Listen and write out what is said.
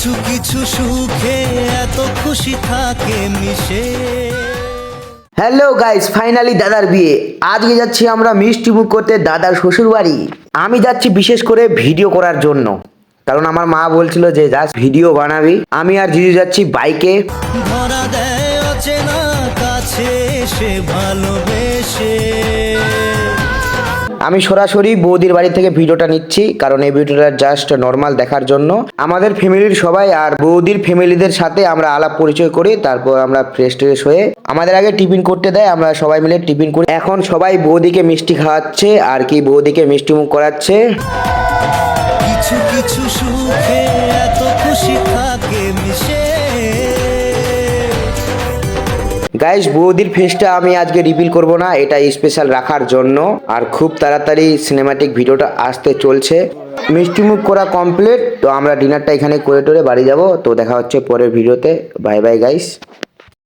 কিছু কিছু সুখে এত খুশি থাকে মিশে। হ্যালো গাইস, ফাইনালি দাদার বিয়ে। আজকে যাচ্ছি আমরা মিষ্টি মুখ করতে দাদার শ্বশুর বাড়ি। আমি যাচ্ছি বিশেষ করে ভিডিও করার জন্য, কারণ আমার মা বলছিল যে জাস্ট ভিডিও বানাবি। আমি আর জিজু যাচ্ছি বাইকে। ধরা দেয় অচেনা কাছে এসে ভালোবেসে। আমি সরাসরি বৌদির বাড়ি থেকে ভিডিওটা নিচ্ছি, কারণ এই ভিডিওটা জাস্ট নর্মাল দেখার জন্য। আমাদের ফ্যামিলির সবাই আর বৌদির ফ্যামিলিদের সাথে আমরা আলাপ পরিচয় করি, তারপর আমরা ফ্রেশ ট্রেশ হয়ে আমাদের আগে টিফিন করতে দেয়, আমরা সবাই মিলে টিফিন করি। এখন সবাই বৌদিকে মিষ্টি খাওয়াচ্ছে আর কি বৌদিকে মিষ্টি মুখ করাচ্ছে। কিছু কিছু সুখে এত খুশি থাকে মিশে। গাইস, বৌদির ফেসটা আমি আজকে রিভিল করব না, এটা স্পেশাল রাখার জন্য। আর খুব তাড়াতাড়ি সিনেমাটিক ভিডিওটা আসতে চলছে। মিষ্টি মুখ করা কমপ্লিট, তো আমরা ডিনারটা এখানে করে টোরে বাড়ি যাব। তো দেখা হচ্ছে পরের ভিডিওতে। Bye bye guys.